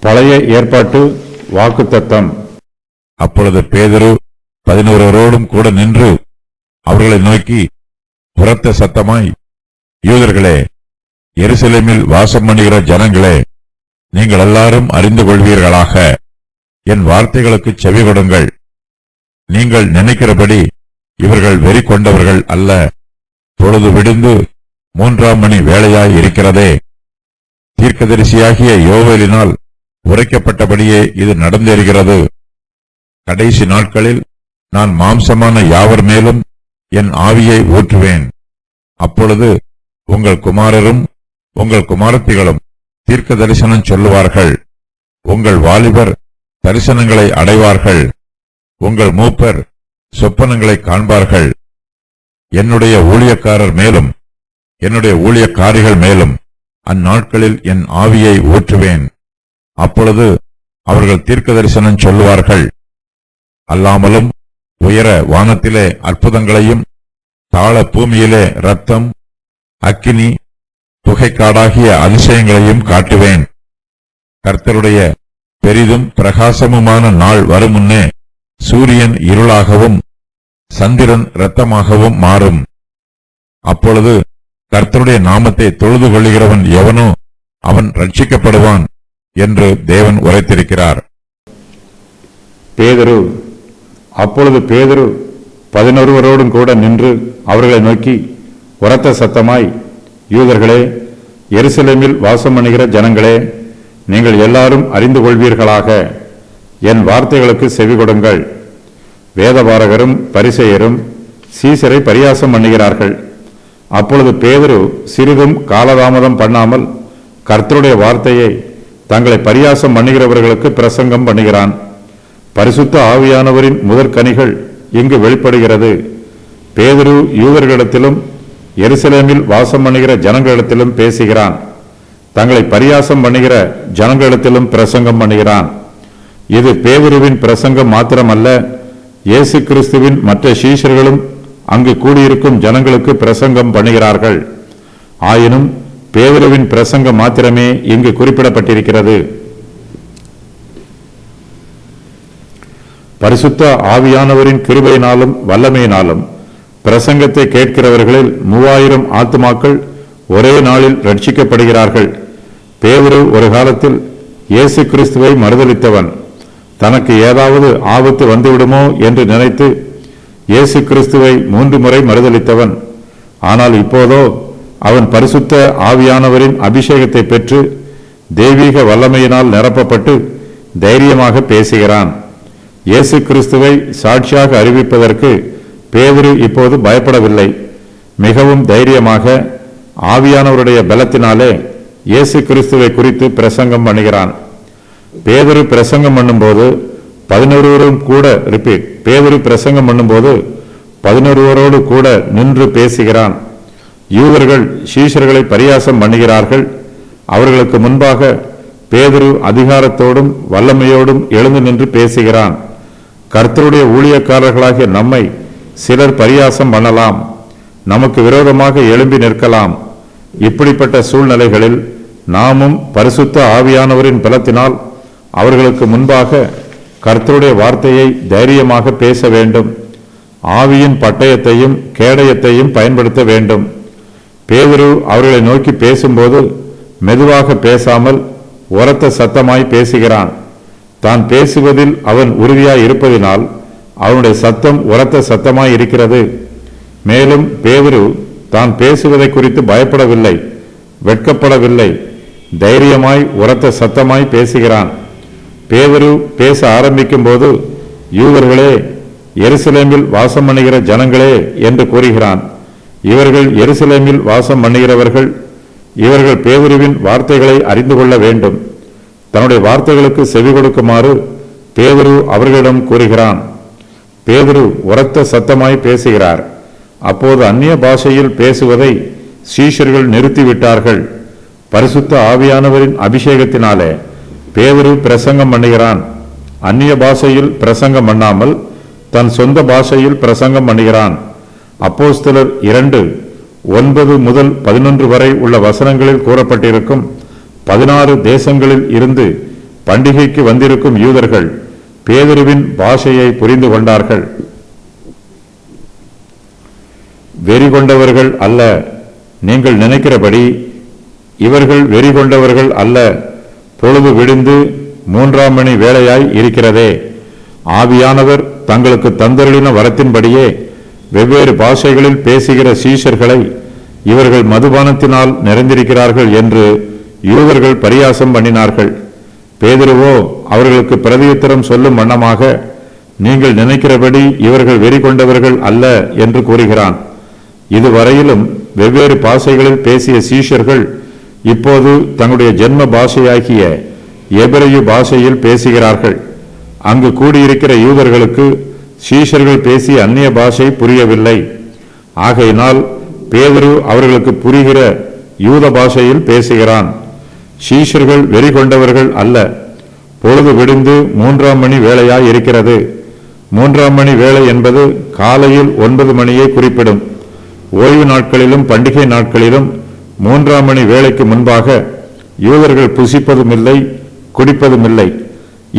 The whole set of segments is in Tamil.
பழைய ஏற்பாட்டு வாக்குத்தத்தம். அப்பொழுது பேதுரு 11 கூட நின்று அவர்களை நோக்கி உரத்த சத்தமாய், யூதர்களே, எருசலேமில் வாசம் பண்ணுகிற ஜனங்களே, நீங்கள் எல்லாரும் அறிந்து கொள்வீர்களாக, என் வார்த்தைகளுக்கு செவி கொடுங்கள். நீங்கள் நினைக்கிறபடி இவர்கள் வெறி கொண்டவர்கள் அல்ல. பொழுது விடிந்து 3ஆம் மணி வேளையாய் இருக்கிறதே. தீர்க்கதரிசியாகிய யோவேலினால் உரைக்கப்பட்டபடியே இது நடந்தேறுகிறது. கடைசி நாட்களில் நான் மாம்சமான யாவர் மேலும் என் ஆவியை ஊற்றுவேன். அப்பொழுது உங்கள் குமாரரும் உங்கள் குமாரத்திகளும் தீர்க்க தரிசனம் சொல்லுவார்கள். உங்கள் வாலிபர் தரிசனங்களை அடைவார்கள். உங்கள் மூப்பர் சொப்பனங்களை காண்பார்கள். என்னுடைய ஊழியக்காரர் மேலும் என்னுடைய ஊழியக்காரிகள் மேலும் அந்நாட்களில் என் ஆவியை ஊற்றுவேன். அப்பொழுது அவர்கள் தீர்க்க தரிசனம் சொல்லுவார்கள். அல்லாமலும் உயர வானத்திலே அற்புதங்களையும் தாழ பூமியிலே இரத்தம், அக்கினி, புகைக்காடாகிய அதிசயங்களையும் காட்டுவேன். கர்த்தருடைய பெரிதும் பிரகாசமுமான நாள் வருமுன்னே சூரியன் இருளாகவும் சந்திரன் இரத்தமாகவும் மாறும். அப்பொழுது கர்த்தருடைய நாமத்தை தொழுது கொள்ளுகிறவன் எவனோ அவன் ரட்சிக்கப்படுவான் என்று தேவன் உரைத்திருக்கிறார். பேதுரு. அப்பொழுது பேதுரு 11 கூட நின்று அவர்களை நோக்கி உரத்த சத்தமாய், யூதர்களே, எருசலேமில் வாசம் பண்ணுகிற ஜனங்களே, நீங்கள் எல்லாரும் அறிந்து கொள்வீர்களாக, என் வார்த்தைகளுக்கு செவி கொடுங்கள். வேதபாரகரும் பரிசேயரும் சீசரை பரியாசம் பண்ணுகிறார்கள். அப்பொழுது பேதுரு சிறிதும் காலதாமதம் பண்ணாமல் கர்த்தருடைய வார்த்தையை தங்களை பரியாசம் பண்ணுகிறவர்களுக்கு பிரசங்கம் பண்ணுகிறான். பரிசுத்த ஆவியானவரின் முதற்கனிகள் இங்கு வெளிப்படுகிறது. பேதுரு யூதர்களிடத்திலும் எருசலேமில் வாசம் பண்ணுகிற ஜனங்களிடத்திலும் பேசுகிறான். தங்களை பரியாசம் பண்ணுகிற ஜனங்களிடத்திலும் பிரசங்கம் பண்ணுகிறான். இது பேதுருவின் பிரசங்கம் மாத்திரமல்ல, இயேசு கிறிஸ்துவின் மற்ற சீஷர்களும் அங்கு கூடியிருக்கும் ஜனங்களுக்கு பிரசங்கம் பண்ணுகிறார்கள். ஆயினும் பேதுருவின் பிரசங்கம் மாத்திரமே இங்கு குறிப்பிடப்பட்டிருக்கிறது. பரிசுத்த ஆவியானவரின் கிருபையினாலும் வல்லமையினாலும் பிரசங்கத்தை கேட்கிறவர்களில் 3000 ஆத்துமாக்கள் ஒரே நாளில் ரட்சிக்கப்படுகிறார்கள். பேதுரு ஒரு காலத்தில் இயேசு கிறிஸ்துவை மறுதலித்தவன். தனக்கு ஏதாவது ஆபத்து வந்துவிடுமோ என்று நினைத்து இயேசு கிறிஸ்துவை 3 முறை மறுதலித்தவன். ஆனால் இப்போதோ அவன் பரிசுத்த ஆவியானவரின் அபிஷேகத்தை பெற்று தெய்வீக வல்லமையினால் நிரப்பப்பட்டு தைரியமாக பேசுகிறான். இயேசு கிறிஸ்துவை சாட்சியாக அறிவிப்பதற்கு பேதுரு இப்போது பயப்படவில்லை. மிகவும் தைரியமாக ஆவியானவருடைய பலத்தினாலே இயேசு கிறிஸ்துவை குறித்து பிரசங்கம் பண்ணுகிறான். பேதுரு பிரசங்கம் பண்ணும்போது 11 கூட நின்று பேசுகிறான். யூதர்கள் சீஷர்களை பரியாசம் பண்ணுகிறார்கள். அவர்களுக்கு முன்பாக பேதுரு அதிகாரத்தோடும் வல்லமையோடும் எழுந்து நின்று பேசுகிறான். கர்த்தருடைய ஊழியக்காரர்களாகிய நம்மை சிலர் பரியாசம் பண்ணலாம், நமக்கு விரோதமாக எழும்பி நிற்கலாம். இப்படிப்பட்ட சூழ்நிலைகளில் நாமும் பரிசுத்த ஆவியானவரின் பலத்தினால் அவர்களுக்கு முன்பாக கர்த்தருடைய வார்த்தையை தைரியமாக பேச வேண்டும். ஆவியின் பட்டயத்தையும் கேடயத்தையும் பயன்படுத்த வேண்டும். பேதுரு அவர்களை நோக்கி பேசும்போது மெதுவாக பேசாமல் உரத்த சத்தமாய் பேசுகிறான். தான் பேசுவதில் அவன் உறுதியாய் இருப்பதினால் அவனுடைய சத்தம் உரத்த சத்தமாய் இருக்கிறது. மேலும் பேதுரு தான் பேசுவதை குறித்து பயப்படவில்லை, வெட்கப்படவில்லை. தைரியமாய் உரத்த சத்தமாய் பேசுகிறான். பேதுரு பேச ஆரம்பிக்கும் போது, யூதர்களே, எருசலேமில் வாசம் பண்ணுகிற ஜனங்களே என்று கூறுகிறான். இவர்கள் எருசலேமில் வாசம் பண்ணுகிறவர்கள். இவர்கள் பேதுருவின் வார்த்தைகளை அறிந்து கொள்ள வேண்டும். தன்னுடைய வார்த்தைகளுக்கு செவி கொடுக்குமாறு பேதுரு அவர்களிடம் கூறுகிறான். பேதுரு உரத்த சத்தமாய் பேசுகிறார். அப்போது அந்நிய பாஷையில் பேசுவதை சீஷர்கள் நிறுத்திவிட்டார்கள். பரிசுத்த ஆவியானவரின் அபிஷேகத்தினாலே பேதுரு பிரசங்கம் பண்ணுகிறான். அந்நிய பாஷையில் பிரசங்கம் பண்ணாமல் தன் சொந்த பாஷையில் பிரசங்கம் பண்ணுகிறான். அப்போஸ்தலர் 2:9-11 வரை உள்ள வசனங்களில் கூறப்பட்டிருக்கும் 16 தேசங்களில் இருந்து பண்டிகைக்கு வந்திருக்கும் யூதர்கள் பேதுருவின் பாஷையை புரிந்து கொண்டார்கள். வெறி கொண்டவர்கள் அல்ல, நீங்கள் நினைக்கிறபடி இவர்கள் வெறி கொண்டவர்கள் அல்ல. பொழுது விடிந்து 3ஆம் மணி வேளையாய் இருக்கிறதே. ஆவியானவர் தங்களுக்கு தந்தருளின வரத்தின்படியே வெவ்வேறு பாஷைகளில் பேசுகிற சீஷர்களை இவர்கள் மதுபானத்தினால் நிறைந்திருக்கிறார்கள் என்று யூதர்கள் பரியாசம் பண்ணினார்கள். பேதுருவோ அவர்களுக்கு பிரதியுத்தரம் சொல்லும் வண்ணமாக, நீங்கள் நினைக்கிறபடி இவர்கள் வெறி கொண்டவர்கள் அல்ல என்று கூறுகிறான். இதுவரையிலும் வெவ்வேறு பாஷைகளில் பேசிய சீஷர்கள் இப்போது தங்களுடைய ஜென்ம பாஷையாகிய எபிரேய பாஷையில் பேசுகிறார்கள். அங்கு கூடியிருக்கிற யூதர்களுக்கு சீஷர்கள் பேசிய அந்நிய பாஷை புரியவில்லை. ஆகையினால் பேதுரு அவர்களுக்கு புரிகிற யூத பாஷையில் பேசுகிறான். சீஷர்கள் வெறி கொண்டவர்கள் அல்ல, பொழுது விடிந்து 3ஆம் மணி வேளையாய் இருக்கிறது. 3ஆம் மணி வேளை என்பது காலையில் 9 மணியை குறிப்பிடும். ஓய்வு நாட்களிலும் பண்டிகை நாட்களிலும் 3ஆம் மணி வேளைக்கு முன்பாக யூதர்கள் புசிப்பதும் இல்லை, குடிப்பதும் இல்லை.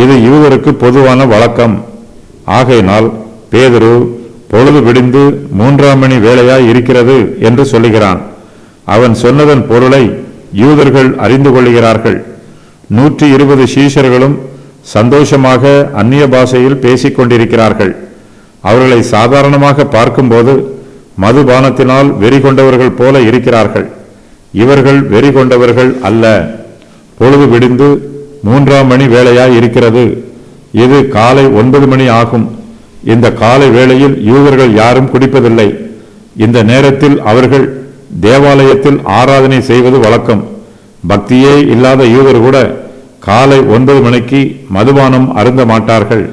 இது யூதருக்கு பொதுவான வழக்கம். ஆகையினால் பேதுரு பொழுது விடிந்து 3ஆம் மணி வேளையாய் இருக்கிறது என்று சொல்லுகிறான். அவன் சொன்னதன் பொருளை யூதர்கள் அறிந்து கொள்கிறார்கள். 120 சீஷர்களும் சந்தோஷமாக அந்நிய பாஷையில் பேசிக் கொண்டிருக்கிறார்கள். அவர்களை சாதாரணமாக பார்க்கும்போது மதுபானத்தினால் வெறி கொண்டவர்கள் போல இருக்கிறார்கள். இவர்கள் வெறி கொண்டவர்கள் அல்ல. பொழுது விடிந்து 3ஆம் மணி வேளையாய் இருக்கிறது. இது காலை 9 மணி ஆகும். இந்த காலை வேளையில் யூதர்கள் யாரும் குடிப்பதில்லை. இந்த நேரத்தில் அவர்கள் தேவாலயத்தில் ஆராதனை செய்வது வழக்கம். பக்தியே இல்லாத யூதர் கூட காலை 9 மணிக்கு மதுபானம் அருந்த மாட்டார்கள்.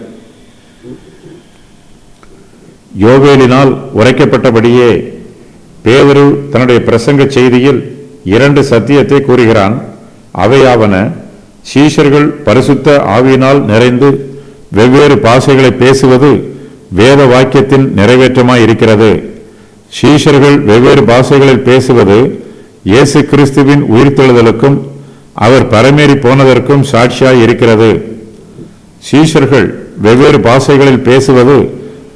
யோவேலினால் உரைக்கப்பட்டபடியே பேதுரு தன்னுடைய பிரசங்க செய்தியில் 2 சத்தியத்தை கூறுகிறான். அவையாவன, சீஷர்கள் பரிசுத்த ஆவியினால் நிறைந்து வெவ்வேறு பாஷைகளை பேசுவது வேத வாக்கியத்தின் நிறைவேற்றமாய் இருக்கிறது. சீஷர்கள் வெவ்வேறு பாஷைகளில் பேசுவது இயேசு கிறிஸ்துவின் உயிர்த்தெழுதலுக்கும் அவர் பரமேறி போனதற்கும் சாட்சியாய் இருக்கிறது. சீஷர்கள் வெவ்வேறு பாஷைகளில் பேசுவது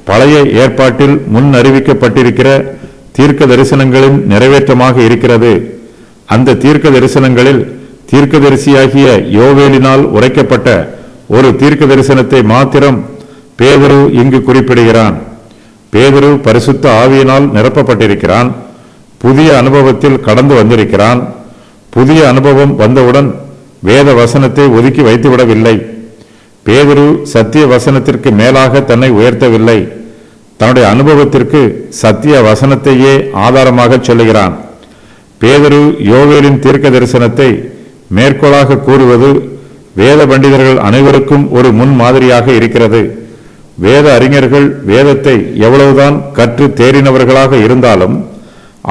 பழைய ஏற்பாட்டில் முன் அறிவிக்கப்பட்டிருக்கிற தீர்க்க தரிசனங்களின் நிறைவேற்றமாக இருக்கிறது. அந்த தீர்க்க தரிசனங்களில் தீர்க்கதரிசியாகிய யோவேலினால் உரைக்கப்பட்ட ஒரு தீர்க்க தரிசனத்தை மாத்திரம் பேதுரு இங்கு குறிப்பிடுகிறான். பேதுரு பரிசுத்த ஆவியினால் நிரப்பப்பட்டிருக்கிறான். புதிய அனுபவத்தில் கடந்து வந்திருக்கிறான். புதிய அனுபவம் வந்தவுடன் வேத வசனத்தை ஒதுக்கி வைத்துவிடவில்லை. பேதுரு சத்திய வசனத்திற்கு மேலாக தன்னை உயர்த்தவில்லை. தன்னுடைய அனுபவத்திற்கு சத்திய வசனத்தையே ஆதாரமாக சொல்லுகிறான். பேதுரு யோவேலின் தீர்க்க தரிசனத்தை மேற்கோளாக கூறுவது வேத பண்டிதர்கள் அனைவருக்கும் ஒரு முன் மாதிரியாக இருக்கிறது. வேத அறிஞர்கள் வேதத்தை எவ்வளவுதான் கற்று தேறினவர்களாக இருந்தாலும்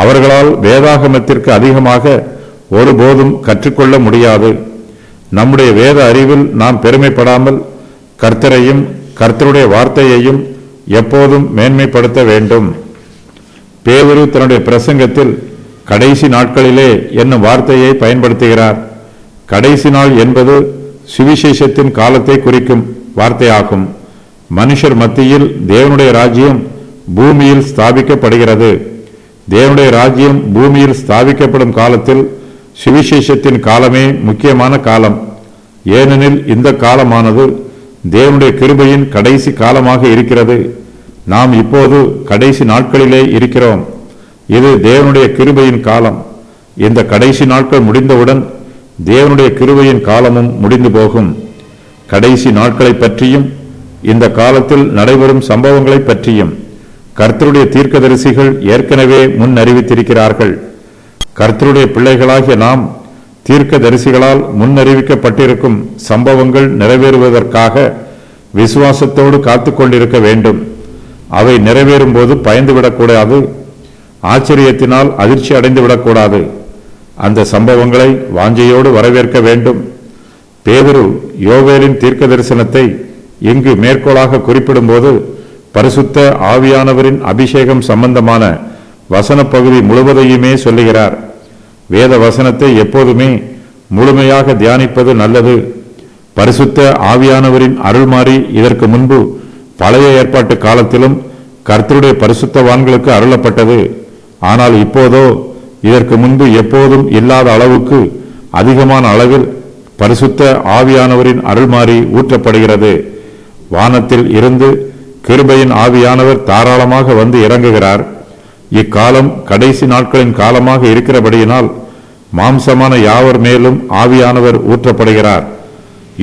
அவர்களால் வேதாகமத்திற்கு அதிகமாக ஒருபோதும் கற்றுக்கொள்ள முடியாது. நம்முடைய வேத அறிவில் நாம் பெருமைப்படாமல் கர்த்தரையும் கர்த்தருடைய வார்த்தையையும் எப்போதும் மேன்மைப்படுத்த வேண்டும். பேதுரு தன்னுடைய பிரசங்கத்தில் கடைசி நாட்களிலே என்னும் வார்த்தையை பயன்படுத்துகிறார். கடைசி நாள் என்பது சுவிசேஷத்தின் காலத்தை குறிக்கும் வார்த்தையாகும். மனுஷர் மத்தியில் தேவனுடைய ராஜ்யம் பூமியில் ஸ்தாபிக்கப்படுகிறது. தேவனுடைய ராஜ்யம் பூமியில் ஸ்தாபிக்கப்படும் காலத்தில் சுவிசேஷத்தின் காலமே முக்கியமான காலம். ஏனெனில் இந்த காலமானது தேவனுடைய கிருபையின் கடைசி காலமாக இருக்கிறது. நாம் இப்போது கடைசி நாட்களிலே இருக்கிறோம். இது தேவனுடைய கிருபையின் காலம். இந்த கடைசி நாட்கள் முடிந்தவுடன் தேவனுடைய கிருபையின் காலமும் முடிந்து போகும். கடைசி நாட்களை பற்றியும் இந்த காலத்தில் நடைபெறும் சம்பவங்களை பற்றியும் கர்த்தருடைய தீர்க்கதரிசிகள் ஏற்கனவே முன் அறிவித்திருக்கிறார்கள். கர்த்தருடைய பிள்ளைகளாகிய நாம் தீர்க்கதரிசிகளால் முன்னறிவிக்கப்பட்டிருக்கும் சம்பவங்கள் நிறைவேறுவதற்காக விசுவாசத்தோடு காத்து கொண்டிருக்க வேண்டும். அவை நிறைவேறும் போது பயந்துவிடக்கூடாது. ஆச்சரியத்தினால் அதிர்ச்சி அடைந்துவிடக்கூடாது. அந்த சம்பவங்களை வாஞ்சையோடு வரவேற்க வேண்டும். பேதுரு யோவேலின் தீர்க்க தரிசனத்தை இங்கு மேற்கோளாக குறிப்பிடும்போது பரிசுத்த ஆவியானவரின் அபிஷேகம் சம்பந்தமான வசன பகுதி முழுவதையுமே சொல்லுகிறார். வேத வசனத்தை எப்போதுமே முழுமையாக தியானிப்பது நல்லது. பரிசுத்த ஆவியானவரின் அருள்மாறி இதற்கு முன்பு பழைய ஏற்பாட்டு காலத்திலும் கர்த்தருடைய பரிசுத்தவான்களுக்கு அருளப்பட்டது. ஆனால் இப்போதோ இதற்கு முன்பு எப்போதும் இல்லாத அளவுக்கு அதிகமான அளவில் பரிசுத்த ஆவியானவரின் அருள்மாறி ஊற்றப்படுகிறது. வானத்தில் இருந்து கிருபையின் ஆவியானவர் தாராளமாக வந்து இறங்குகிறார். இக்காலம் கடைசி நாட்களின் காலமாக இருக்கிறபடியினால் மாம்சமான யாவர் மேலும் ஆவியானவர் ஊற்றப்படுகிறார்.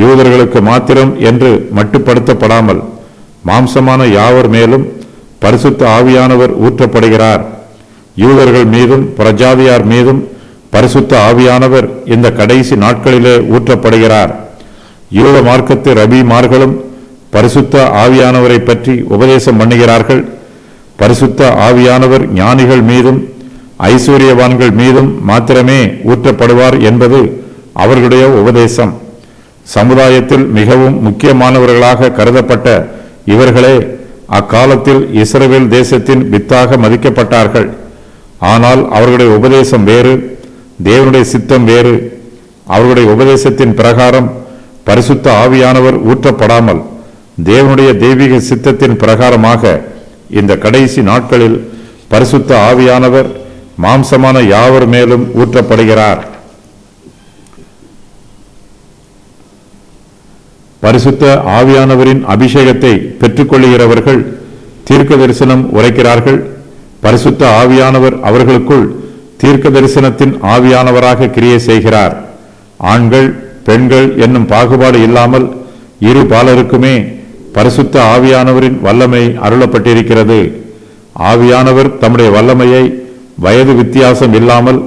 யூதர்களுக்கு மாத்திரம் என்று மட்டுப்படுத்தப்படாமல் மாம்சமான யாவர் மேலும் பரிசுத்த ஆவியானவர் ஊற்றப்படுகிறார். யூதர்கள் மீதும் பிரஜாதியார் மீதும் பரிசுத்த ஆவியானவர் இந்த கடைசி நாட்களிலே ஊற்றப்படுகிறார். யூத மார்க்கத்து ரபிமார்களும் பரிசுத்த ஆவியானவரை பற்றி உபதேசம் பண்ணுகிறார்கள். பரிசுத்த ஆவியானவர் ஞானிகள் மீதும் ஐஸ்வர்யவான்கள் மீதும் மாத்திரமே ஊற்றப்படுவார் என்பது அவர்களுடைய உபதேசம். சமுதாயத்தில் மிகவும் முக்கியமானவர்களாக கருதப்பட்ட இவர்களே அக்காலத்தில் இஸ்ரவேல் தேசத்தின் வித்தாக மதிக்கப்பட்டார்கள். ஆனால் அவர்களுடைய உபதேசம் வேறு, தேவனுடைய சித்தம் வேறு. அவர்களுடைய உபதேசத்தின் பிரகாரம் பரிசுத்த ஆவியானவர் ஊற்றப்படாமல் தேவனுடைய தெய்வீக சித்தத்தின் பிரகாரமாக இந்த கடைசி நாட்களில் பரிசுத்த ஆவியானவர் மாம்சமான யாவர் மேலும் ஊற்றப்படுகிறார். பரிசுத்த ஆவியானவரின் அபிஷேகத்தை பெற்றுக்கொள்ளுகிறவர்கள் தீர்க்க தரிசனம் உரைக்கிறார்கள். பரிசுத்த ஆவியானவர் அவர்களுக்குள் தீர்க்க தரிசனத்தின் ஆவியானவராக கிரியை செய்கிறார். ஆண்கள் பெண்கள் என்னும் பாகுபாடு இல்லாமல் இரு பாலருக்குமே பரிசுத்த ஆவியானவரின் வல்லமை அருளப்பட்டிருக்கிறது. ஆவியானவர் தம்முடைய வல்லமையை வயது வித்தியாசம் இல்லாமல்,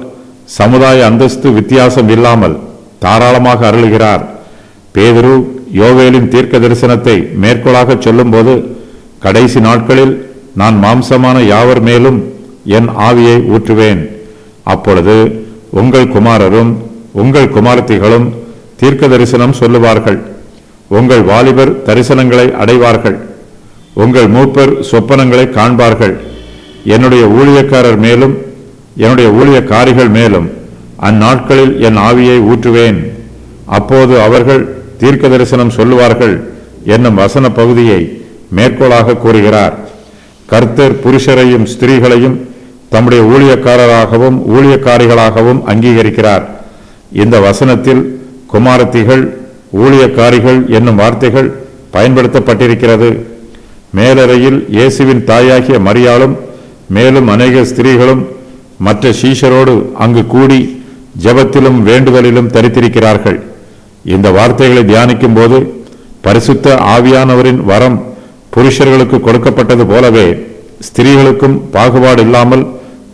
சமுதாய அந்தஸ்து வித்தியாசம் இல்லாமல் தாராளமாக அருளுகிறார். பேதுரு யோவேலின் தீர்க்க தரிசனத்தை மேற்கோளாக சொல்லும்போது, கடைசி நாட்களில் நான் மாம்சமான யாவர் மேலும் என் ஆவியை ஊற்றுவேன். அப்பொழுது உங்கள் குமாரரும் உங்கள் குமாரத்திகளும் தீர்க்க தரிசனம் சொல்லுவார்கள். உங்கள் வாலிபர் தரிசனங்களை அடைவார்கள். உங்கள் மூப்பர் சொப்பனங்களை காண்பார்கள். என்னுடைய ஊழியக்காரர் மேலும் என்னுடைய ஊழியக்காரிகள் மேலும் அந்நாட்களில் என் ஆவியை ஊற்றுவேன். அப்போது அவர்கள் தீர்க்க தரிசனம் சொல்லுவார்கள் என்னும் வசன பகுதியை மேற்கோளாக கூறுகிறார். கர்த்தர் புருஷரையும் ஸ்திரீகளையும் தம்முடைய ஊழியக்காரராகவும் ஊழியக்காரிகளாகவும் அங்கீகரிக்கிறார். இந்த வசனத்தில் குமாரத்திகள் ஊழியக்காரிகள் என்னும் வார்த்தைகள் பயன்படுத்தப்பட்டிருக்கிறது. மேலறையில் இயேசுவின் தாயாகிய மரியாளும் மேலும் அநேக ஸ்திரீகளும் மற்ற சீஷரோடு அங்கு கூடி ஜெபத்திலும் வேண்டுதலிலும் தரித்திருக்கிறார்கள். இந்த வார்த்தைகளை தியானிக்கும் போது பரிசுத்த ஆவியானவரின் வரம் புருஷர்களுக்கு கொடுக்கப்பட்டது போலவே ஸ்திரீகளுக்கும் பாகுபாடு இல்லாமல்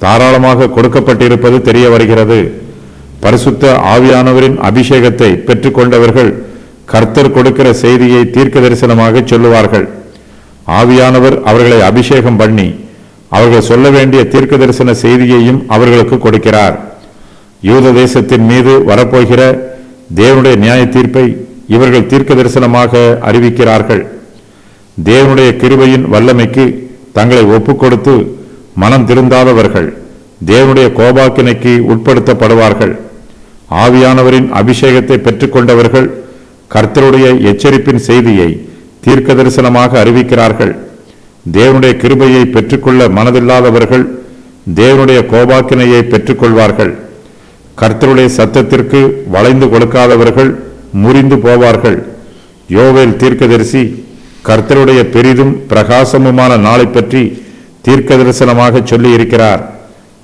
தாராளமாக கொடுக்கப்பட்டிருப்பது தெரிய வருகிறது. பரிசுத்த ஆவியானவரின் அபிஷேகத்தை பெற்றுக்கொண்டவர்கள் கர்த்தர் கொடுக்கிற செய்தியை தீர்க்க தரிசனமாக சொல்லுவார்கள். ஆவியானவர் அவர்களை அபிஷேகம் பண்ணி அவர்கள் சொல்ல வேண்டிய தீர்க்க தரிசன செய்தியையும் அவர்களுக்கு கொடுக்கிறார். யூத தேசத்தின் மீது வரப்போகிற தேவனுடைய நியாய தீர்ப்பை இவர்கள் தீர்க்க தரிசனமாக அறிவிக்கிறார்கள். தேவனுடைய கிருபையின் வல்லமைக்கு தங்களை ஒப்புக்கொடுத்து மனம் திருந்தாதவர்கள் தேவனுடைய கோபாக்கினைக்கு உட்படுத்தப்படுவார்கள். ஆவியானவரின் அபிஷேகத்தை பெற்றுக்கொண்டவர்கள் கர்த்தருடைய எச்சரிப்பின் செய்தியை தீர்க்க தரிசனமாக அறிவிக்கிறார்கள். தேவனுடைய கிருபையை பெற்றுக்கொள்ள மனதில்லாதவர்கள் தேவனுடைய கோபாக்கினையை பெற்றுக்கொள்வார்கள். கர்த்தருடைய சத்தத்திற்கு வளைந்து கொடுக்காதவர்கள் முறிந்து போவார்கள். யோவேல் தீர்க்கதரிசி கர்த்தருடைய பெரிதும் பிரகாசமுமான நாளை பற்றி தீர்க்க தரிசனமாக சொல்லி இருக்கிறார்.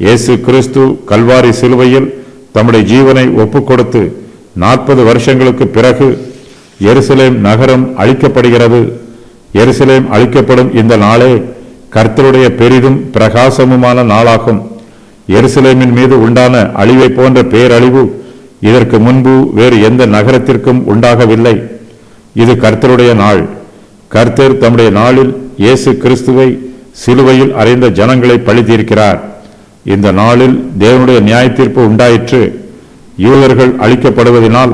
இயேசு கிறிஸ்து கல்வாரி சிலுவையில் தம்முடைய ஜீவனை ஒப்புக்கொடுத்து 40 வருஷங்களுக்கு பிறகு எருசலேம் நகரம் அழிக்கப்படுகிறது. எருசலேம் அழிக்கப்படும் இந்த நாளே கர்த்தருடைய பெரிதும் பிரகாசமுமான நாளாகும். எருசலேமின் மீது உண்டான அழிவை போன்ற பேரழிவு இதற்கு முன்பு வேறு எந்த நகரத்திற்கும் உண்டாகவில்லை. இது கர்த்தருடைய நாள். கர்த்தர் தம்முடைய நாளில் இயேசு கிறிஸ்துவை சிலுவையில் அறைந்த ஜனங்களை பழி தீர்க்கிறார். இந்த நாளில் தேவனுடைய நியாய தீர்ப்பு உண்டாயிற்று. யூதர்கள் அழிக்கப்படுவதனால்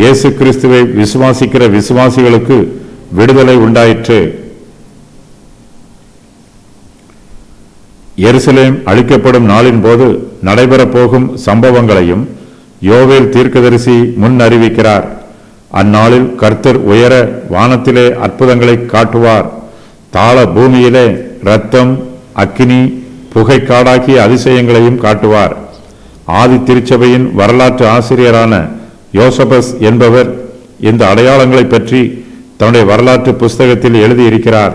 இயேசு கிறிஸ்துவை விசுவாசிக்கிற விசுவாசிகளுக்கு விடுதலை உண்டாயிற்று. எருசலேம் அழிக்கப்படும் நாளின் போது நடைபெறப் போகும் சம்பவங்களையும் யோவேல் தீர்க்கதரிசி முன் அறிவிக்கிறார். அந்நாளில் கர்த்தர் உயர வானத்திலே அற்புதங்களை காட்டுவார். தாழ பூமியிலே இரத்தம், அக்கினி, புகைக்காடாகிய அதிசயங்களையும் காட்டுவார். ஆதி திருச்சபையின் வரலாற்று ஆசிரியரான யோசபஸ் என்பவர் இந்த அடையாளங்களை பற்றி தன்னுடைய வரலாற்று புஸ்தகத்தில் எழுதியிருக்கிறார்.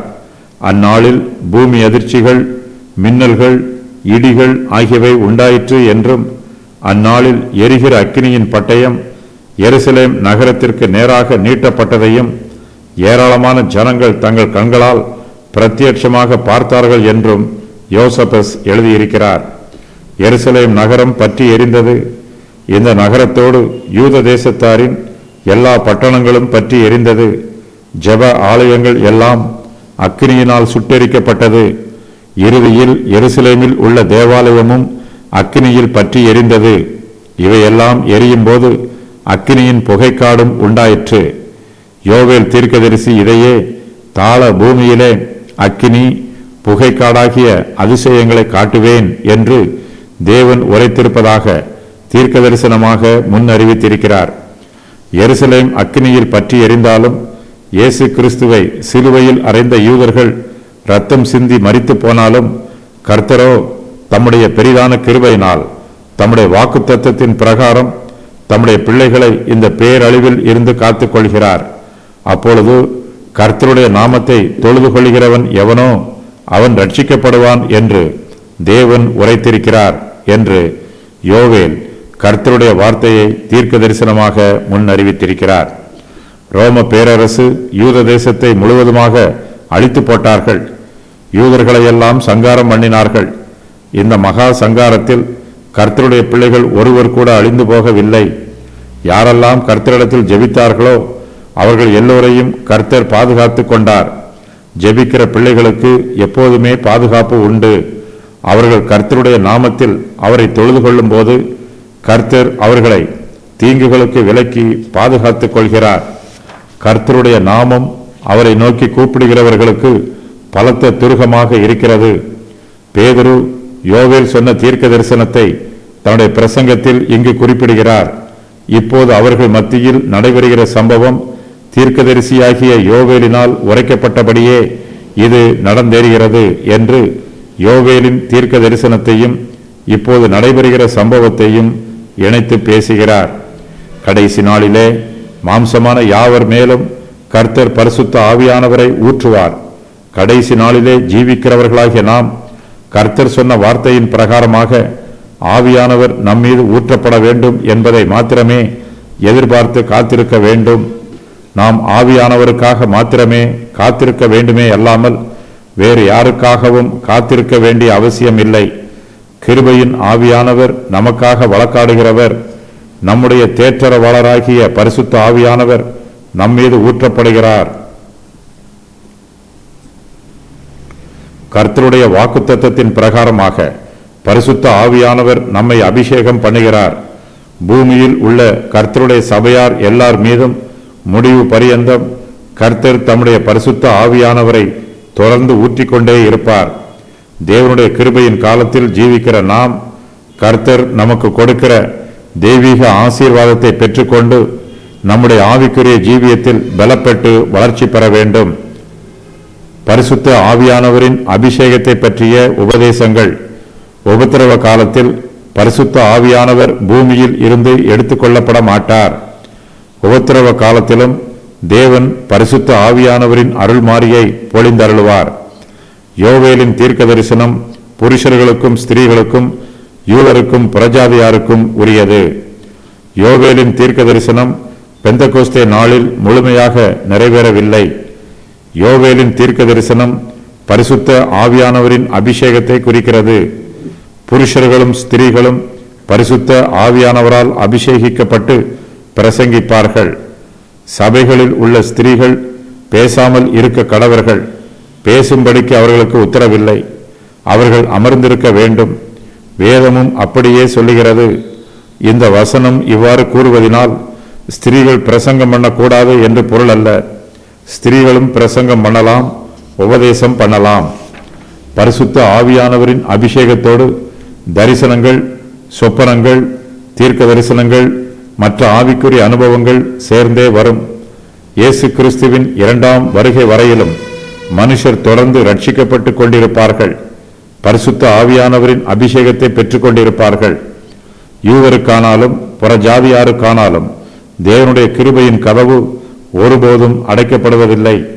அந்நாளில் பூமி அதிர்ச்சிகள், மின்னல்கள், இடிகள் ஆகியவை உண்டாயிற்று என்றும், அந்நாளில் எரிகிற அக்கினியின் பட்டயம் எருசலேம் நகரத்திற்கு நேராக நீட்டப்பட்டதையும் ஏராளமான ஜனங்கள் தங்கள் கண்களால் பிரத்யட்சமாக பார்த்தார்கள் என்றும் யோசபஸ் எழுதியிருக்கிறார். எருசலேம் நகரம் பற்றி எரிந்தது. இந்த நகரத்தோடு யூத தேசத்தாரின் எல்லா பட்டணங்களும் பற்றி எரிந்தது. ஜெப ஆலயங்கள் எல்லாம் அக்கினியினால் சுட்டெரிக்கப்பட்டது. இறுதியில் எருசலேமில் உள்ள தேவாலயமும் அக்கினியில் பற்றி எரிந்தது. இவையெல்லாம் எரியும் போது அக்கினியின் புகைக்காடும் உண்டாயிற்று. யோவேல் தீர்க்கதரிசி இதையே தாழ பூமியிலே அக்கினி, புகைக்காடாகிய அதிசயங்களை காட்டுவேன் என்று தேவன் உரைத்திருப்பதாக தீர்க்க தரிசனமாக முன் அறிவித்திருக்கிறார். எருசலேம் அக்கினியில் பற்றி எரிந்தாலும் இயேசு கிறிஸ்துவை சிலுவையில் அறைந்த யூதர்கள் இரத்தம் சிந்தி மரித்து போனாலும் கர்த்தரோ தம்முடைய பெரிதான கிருபையினால் தம்முடைய வாக்குத்தத்தத்தின் பிரகாரம் தம்முடைய பிள்ளைகளை இந்த பேரழிவில் இருந்து காத்துக் கொள்கிறார். அப்பொழுது கர்த்தருடைய நாமத்தை தொழுது கொள்கிறவன் எவனோ அவன் ரட்சிக்கப்படுவான் என்று தேவன் உரைத்திருக்கிறார் என்று யோவேல் கர்த்தருடைய வார்த்தையை தீர்க்க தரிசனமாக முன் அறிவித்திருக்கிறார். ரோம பேரரசு யூத தேசத்தை முழுவதுமாக அழித்து போட்டார்கள். யூதர்களையெல்லாம் சங்காரம் பண்ணினார்கள். இந்த மகா சங்காரத்தில் கர்த்தருடைய பிள்ளைகள் ஒருவர் கூட அழிந்து போகவில்லை. யாரெல்லாம் கர்த்தரிடத்தில் ஜெபித்தார்களோ அவர்கள் எல்லோரையும் கர்த்தர் பாதுகாத்து கொண்டார். ஜெபிக்கிற பிள்ளைகளுக்கு எப்போதுமே பாதுகாப்பு உண்டு. அவர்கள் கர்த்தருடைய நாமத்தில் அவரை தொழுது கொள்ளும் போது கர்த்தர் அவர்களை தீங்குகளுக்கு விலக்கி பாதுகாத்துக் கொள்கிறார். கர்த்தருடைய நாமம் அவரை நோக்கி கூப்பிடுகிறவர்களுக்கு பலத்த துருகமாக இருக்கிறது. பேதுரு யோவேல் சொன்ன தீர்க்க தரிசனத்தை தன்னுடைய பிரசங்கத்தில் இங்கு குறிப்பிடுகிறார். இப்போது அவர்கள் மத்தியில் நடைபெறுகிற சம்பவம் தீர்க்கதரிசியாகிய யோவேலினால் உரைக்கப்பட்டபடியே இது நடந்தேறுகிறது என்று யோவேலின் தீர்க்க தரிசனத்தையும் இப்போது நடைபெறுகிற சம்பவத்தையும் இணைத்து பேசுகிறார். கடைசி நாளிலே மாம்சமான யாவர் மேலும் கர்த்தர் பரிசுத்த ஆவியானவரை ஊற்றுவார். கடைசி நாளிலே ஜீவிக்கிறவர்களாகிய நாம் கர்த்தர் சொன்ன வார்த்தையின் பிரகாரமாக ஆவியானவர் நம்மீது ஊற்றப்பட வேண்டும் என்பதை மாத்திரமே எதிர்பார்த்து காத்திருக்க வேண்டும். நாம் ஆவியானவருக்காக மாத்திரமே காத்திருக்க வேண்டுமே அல்லாமல் வேறு யாருக்காகவும் காத்திருக்க வேண்டிய அவசியம் இல்லை. கிருபையின் ஆவியானவர் நமக்காக வழக்காடுகிறவர். நம்முடைய தேற்றரவாளராகிய பரிசுத்த ஆவியானவர் நம்மீது ஊற்றப்படுகிறார். கர்த்தருடைய வாக்குத்தத்தத்தின் பிரகாரமாக பரிசுத்த ஆவியானவர் நம்மை அபிஷேகம் பண்ணுகிறார். பூமியில் உள்ள கர்த்தருடைய சபையார் எல்லார் மீதும் முடிவு பரியந்தம் கர்த்தர் தம்முடைய பரிசுத்த ஆவியானவரை தொடர்ந்து ஊற்றிக்கொண்டே இருப்பார். தேவனுடைய கிருபையின் காலத்தில் ஜீவிக்கிற நாம் கர்த்தர் நமக்கு கொடுக்கிற தெய்வீக ஆசீர்வாதத்தை பெற்றுக்கொண்டு நம்முடைய ஆவிக்குரிய ஜீவியத்தில் பலப்பட்டு வளர்ச்சி பெற வேண்டும். பரிசுத்த ஆவியானவரின் அபிஷேகத்தை பற்றிய உபதேசங்கள். உபத்திரவ காலத்தில் பரிசுத்த ஆவியானவர் பூமியில் இருந்து எடுத்துக்கொள்ளப்பட மாட்டார். உபத்திரவ காலத்திலும் தேவன் பரிசுத்த ஆவியானவரின் அருள்மாரியை பொழிந்தருளுவார். யோவேலின் தீர்க்க தரிசனம் புருஷர்களுக்கும் ஸ்திரீகளுக்கும் யூதருக்கும் புறஜாதியாருக்கும் உரியது. யோவேலின் தீர்க்க தரிசனம் பெந்தகோஸ்தே நாளில் முழுமையாக நிறைவேறவில்லை. யோவேலின் தீர்க்க தரிசனம் பரிசுத்த ஆவியானவரின் அபிஷேகத்தை குறிக்கிறது. புருஷர்களும் ஸ்திரீகளும் பரிசுத்த ஆவியானவரால் அபிஷேகிக்கப்பட்டு பிரசங்கிப்பார்கள். சபைகளில் உள்ள ஸ்திரீகள் பேசாமல் இருக்க கடவர்கள். பேசும்படிக்கு அவர்களுக்கு உத்தரவில்லை. அவர்கள் அமர்ந்திருக்க வேண்டும். வேதமும் அப்படியே சொல்லுகிறது. இந்த வசனம் இவ்வாறு கூறுவதனால் ஸ்திரீகள் பிரசங்கம் பண்ணக்கூடாது என்று பொருள் அல்ல. ஸ்திரீகளும் பிரசங்கம் பண்ணலாம், உபதேசம் பண்ணலாம். பரிசுத்த ஆவியானவரின் அபிஷேகத்தோடு தரிசனங்கள், சொப்பனங்கள், தீர்க்க தரிசனங்கள், மற்ற ஆவிக்குரிய அனுபவங்கள் சேர்ந்தே வரும். இயேசு கிறிஸ்துவின் இரண்டாம் வருகை வரையிலும் மனுஷர் தொடர்ந்து ரட்சிக்கப்பட்டுக் கொண்டிருப்பார்கள். பரிசுத்த ஆவியானவரின் அபிஷேகத்தை பெற்றுக் கொண்டிருப்பார்கள். யூதருக்கானாலும் புறஜாதியாருக்கானாலும் தேவனுடைய கிருபையின் கதவு ஒருபோதும் அடைக்கப்படுவதில்லை.